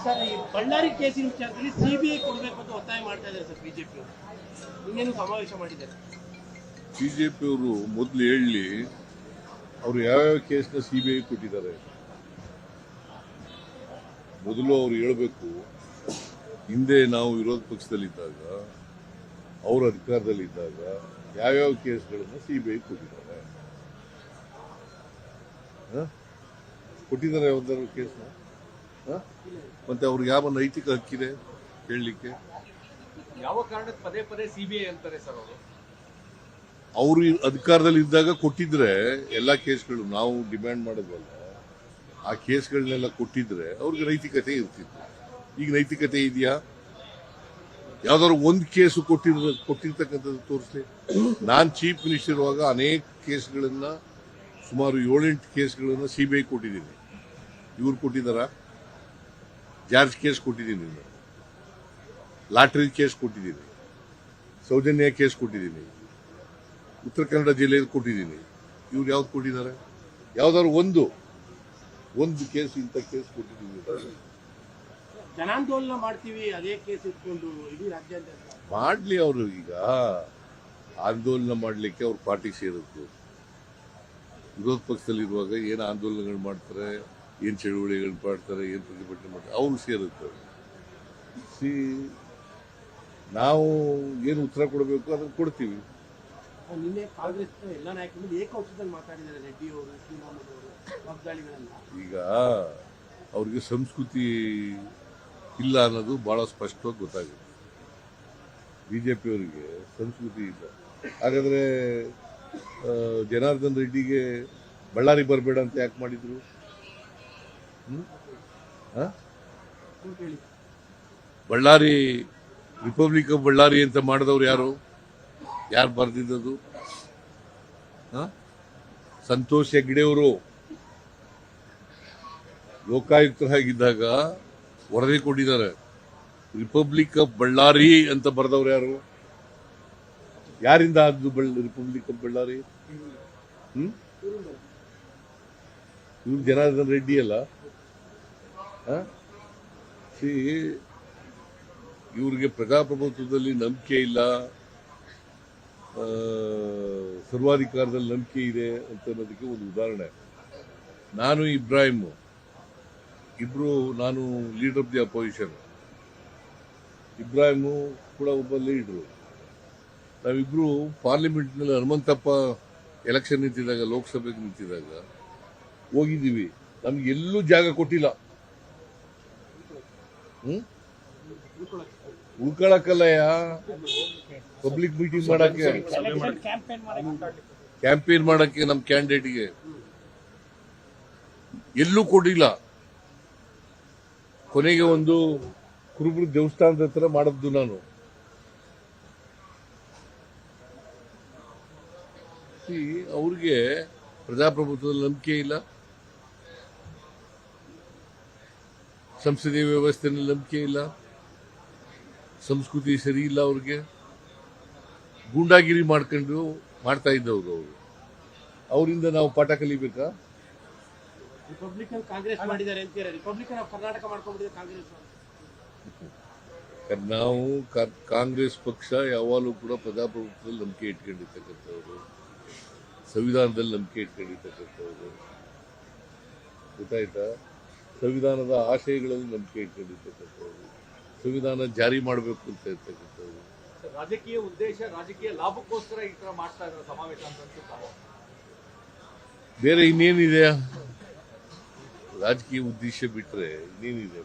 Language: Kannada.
ಸರ್, ಈ ಬಳ್ಳಾರಿ ಕೇಸಿನ ವಿಚಾರದಲ್ಲಿ ಸಿಬಿಐ ಕೊಡಬೇಕು ಅಂತ ಒತ್ತಾಯ ಮಾಡ್ತಾ ಇದ್ದಾರೆ ಸರ್ ಬಿಜೆಪಿ ಅವರು. ಇನ್ನೇನು ಸಮಾವೇಶ ಮಾಡಿದ್ದಾರೆ. ಬಿಜೆಪಿಯವರು ಮೊದಲು ಹೇಳಿ ಅವರು ಯಾವ್ಯಾವ ಕೇಸ್ನ ಸಿಬಿಐ ಕೊಟ್ಟಿದ್ದಾರೆ ಮೊದಲು ಅವ್ರು ಹೇಳಬೇಕು. ಹಿಂದೆ ನಾವು ವಿರೋಧ ಪಕ್ಷದಲ್ಲಿದ್ದಾಗ ಅವರು ಅಧಿಕಾರದಲ್ಲಿದ್ದಾಗ ಯಾವ್ಯಾವ ಕೇಸ್ಗಳನ್ನ ಸಿಬಿಐ ಕೊಟ್ಟಿದ್ದಾರೆ ಯಾವ್ದಾದ್ರು ಕೇಸ್ನ ಮತ್ತೆ ಅವ್ರಿಗೆ ಯಾವ ನೈತಿಕ ಹಕ್ಕಿದೆ ಹೇಳಲಿಕ್ಕೆ? ಯಾವ ಕಾರಣಕ್ಕೆ ಪದೇ ಪದೇ ಸಿಬಿಐ ಅಂತಾರೆ ಸರ್ ಅವರು? ಅವರು ಅಧಿಕಾರದಲ್ಲಿ ಇದ್ದಾಗ ಕೊಟ್ಟಿದ್ರೆ ಎಲ್ಲಾ ಕೇಸ್ಗಳು ನಾವು ಡಿಮ್ಯಾಂಡ್ ಮಾಡೋದಲ್ಲ, ಆ ಕೇಸ್ಗಳನ್ನೆಲ್ಲ ಕೊಟ್ಟಿದ್ರೆ ಅವ್ರಿಗೆ ನೈತಿಕತೆ ಇರ್ತಿತ್ತು. ಈಗ ನೈತಿಕತೆ ಇದೆಯಾ? ಯಾವ್ದಾದ್ರು ಒಂದು ಕೇಸು ಕೊಟ್ಟಿರ್ತಕ್ಕಂಥದ್ದು ತೋರಿಸ್ಲಿ. ನಾನ್ ಚೀಫ್ ಮಿನಿಸ್ಟರ್ ಇರುವಾಗ ಅನೇಕ ಕೇಸ್ಗಳನ್ನ, ಸುಮಾರು 7-8 ಕೇಸ್ಗಳನ್ನ ಸಿಬಿಐ ಕೊಟ್ಟಿದ್ದೀನಿ. ಇವ್ರು ಕೊಟ್ಟಿದ್ದಾರ? ಜಾರ್ಜ್ ಕೇಸ್ ಕೊಟ್ಟಿದ್ದೀನಿ, ಲಾಟ್ರಿ ಕೇಸ್ ಕೊಟ್ಟಿದ್ದೀನಿ, ಸೌಜನ್ಯ ಕೇಸ್ ಕೊಟ್ಟಿದ್ದೀನಿ, ಉತ್ತರ ಕನ್ನಡ ಜಿಲ್ಲೆಯಲ್ಲಿ ಕೊಟ್ಟಿದ್ದೀನಿ. ಇವ್ರು ಯಾವ್ದು ಕೊಟ್ಟಿದ್ದಾರೆ? ಯಾವ್ದಾದ್ರು ಒಂದು ಕೇಸ್, ಇಂಥ ಕೇಸ್ ಕೊಟ್ಟಿದ್ದೀನಿ. ಜನಾಂದೋಲನ ಮಾಡ್ತೀವಿ ಅದೇ ಕೇಸ್ ಇಟ್ಕೊಂಡು ಇಡೀ ರಾಜ್ಯಾದ್ಯಂತ ಮಾಡ್ಲಿ. ಅವರು ಈಗ ಆಂದೋಲನ ಮಾಡ್ಲಿಕ್ಕೆ ಅವ್ರ ಪಾರ್ಟಿ ಸೇರುತ್ತೆ. ವಿರೋಧ ಪಕ್ಷದಲ್ಲಿರುವಾಗ ಏನು ಆಂದೋಲನಗಳು ಮಾಡ್ತಾರೆ, ಏನ್ ಚಳುವಳಿಗಳು ಮಾಡ್ತಾರೆ, ಏನ್ ಪ್ರತಿಭಟನೆ ಮಾಡ್ತಾರೆ, ಅವ್ರು ಸೇರುತ್ತೆ. ನಾವು ಏನು ಉತ್ತರ ಕೊಡಬೇಕು ಅದನ್ನು ಕೊಡ್ತೀವಿ. ನಿನ್ನೆ ಕಾಂಗ್ರೆಸ್ ಎಲ್ಲ ನಾಯಕರು ಏಕವಚನದಲ್ಲಿ ಮಾತಾಡಿದ್ದಾರೆ. ರೆಡ್ಡಿ ಅವರು, ಶ್ರೀರಾಮುಲು ಅವರು, ವಾಗ್ದಾಳಿಗಳೆಲ್ಲ. ಈಗ ಅವ್ರಿಗೆ ಸಂಸ್ಕೃತಿ ಇಲ್ಲ ಅನ್ನೋದು ಬಹಳ ಸ್ಪಷ್ಟವಾಗಿ ಗೊತ್ತಾಗುತ್ತೆ. ಬಿಜೆಪಿಯವರಿಗೆ ಸಂಸ್ಕೃತಿ ಇಲ್ಲ. ಹಾಗಾದ್ರೆ ಜನಾರ್ದನ್ ರೆಡ್ಡಿಗೆ ಬಳ್ಳಾರಿ ಬರಬೇಡ ಅಂತ ಯಾಕೆ ಮಾಡಿದ್ರು? ಬಳ್ಳಾರಿ ರಿಪಬ್ಲಿಕ್ ಆಫ್ ಬಳ್ಳಾರಿ ಅಂತ ಮಾಡಿದವ್ರು ಯಾರು ಬರೆದಿದ್ದದು? ಸಂತೋಷ್ ಹೆಗ್ಡೆಯವರು ಲೋಕಾಯುಕ್ತರಾಗಿದ್ದಾಗ ವರದಿ ಕೊಟ್ಟಿದ್ದಾರೆ. ರಿಪಬ್ಲಿಕ್ ಆಫ್ ಬಳ್ಳಾರಿ ಅಂತ ಬರೆದವ್ರು ಯಾರು? ಯಾರಿಂದ ಆದ್ದು ರಿಪಬ್ಲಿಕ್ ಆಫ್ ಬಳ್ಳಾರಿ? ಇವ್ರು ಜನಾರ್ದನ್ ರೆಡ್ಡಿ ಅಲ್ಲ. ಇವ್ರಿಗೆ ಪ್ರಜಾಪ್ರಭುತ್ವದಲ್ಲಿ ನಂಬಿಕೆ ಇಲ್ಲ, ಸರ್ವಾಧಿಕಾರದಲ್ಲಿ ನಂಬಿಕೆ ಇದೆ ಅಂತ ಅನ್ನೋದಕ್ಕೆ ಒಂದು ಉದಾಹರಣೆ. ನಾನು ಇಬ್ರಾಹಿಂ ಇಬ್ರು, ನಾನು leader of the opposition, Ibrahim ಕೂಡ ಒಬ್ಬ ಲೀಡರು. ನಾವಿಬ್ರು ಪಾರ್ಲಿಮೆಂಟ್ನಲ್ಲಿ ಹನುಮಂತಪ್ಪ ಎಲೆಕ್ಷನ್ ನಿಂತಿದ್ದಾಗ, ಲೋಕಸಭೆಗೆ ನಿಂತಿದ್ದಾಗ ಹೋಗಿದ್ದೀವಿ. ನಮ್ಗೆ ಎಲ್ಲೂ ಜಾಗ ಕೊಟ್ಟಿಲ್ಲ. ಉಳ್ಕೊಳಕ್ಕಲ್ಲಯ್ಯ, ಪಬ್ಲಿಕ್ ಮೀಟಿಂಗ್ ಮಾಡಕ್ಕೆ, ಕ್ಯಾಂಪೇನ್ ಮಾಡಕ್ಕೆ ನಮ್ ಕ್ಯಾಂಡಿಡೇಟ್ಗೆ ಎಲ್ಲೂ ಕೊಟ್ಟಿಲ್ಲ. ಕೊನೆಗೆ ಒಂದು ಕುರುಬರು ದೇವಸ್ಥಾನದ ಹತ್ರ ಮಾಡದ್ದು ನಾನು. ಅವ್ರಿಗೆ ಪ್ರಜಾಪ್ರಭುತ್ವದಲ್ಲಿ ನಂಬಿಕೆ ಇಲ್ಲ, ಸಂಸದೀಯ ವ್ಯವಸ್ಥೆಯಲ್ಲಿ ನಂಬಿಕೆ ಇಲ್ಲ, ಸಂಸ್ಕೃತಿ ಸರಿ ಇಲ್ಲ. ಅವ್ರಿಗೆ ಗೂಂಡಾಗಿರಿ ಮಾಡ್ತಾ ಇದ್ದವರು ಅವರು. ಅವರಿಂದ ನಾವು ಪಾಠ ಕಲಿಬೇಕಾ? ರಿಪಬ್ಲಿಕನ್ ಕಾಂಗ್ರೆಸ್ ಮಾಡಿದ್ದಾರೆ ಅಂತೀರಾ? ರಿಪಬ್ಲಿಕನ್ ಆಫ್ ಕರ್ನಾಟಕ ಮಾಡ್ಕೊಂಡ್ಬಿಟ್ಟಿದೆ ಕಾಂಗ್ರೆಸ್. ನಾವು ಕಾಂಗ್ರೆಸ್ ಪಕ್ಷ ಯಾವಾಗಲೂ ಕೂಡ ಪ್ರಜಾಪ್ರಭುತ್ವದಲ್ಲಿ ನಂಬಿಕೆ ಇಟ್ಕೊಂಡಿರ್ತಕ್ಕಂಥವ್ರು, ಸಂವಿಧಾನದಲ್ಲಿ ನಂಬಿಕೆ ಇಟ್ಕೊಂಡಿರ್ತಕ್ಕಂಥವ್ರು. ಗೊತ್ತಾಯ್ತಾ? ಸಂವಿಧಾನದ ಆಶಯಗಳಲ್ಲಿ ನಂಬಿಕೆ ಇಟ್ಕೊಂಡಿರ್ತಕ್ಕಂಥವ್ರು, ಸಂವಿಧಾನ ಜಾರಿ ಮಾಡಬೇಕು ಅಂತ ಇರ್ತಕ್ಕಂಥವ್ರು. ರಾಜಕೀಯ ಉದ್ದೇಶ, ರಾಜಕೀಯ ಲಾಭಕ್ಕೋಸ್ಕರ ಈ ತರ ಮಾಡ್ತಾ ಇದ್ದಾರೆ ಸಮಾವೇಶ ಅಂತ ಅನ್ಸುತ್ತಾ? ಬೇರೆ ಇನ್ನೇನಿದೆ? ರಾಜಕೀಯ ಉದ್ದೇಶ ಬಿಟ್ರೆ ಇನ್ನೇನಿದೆ?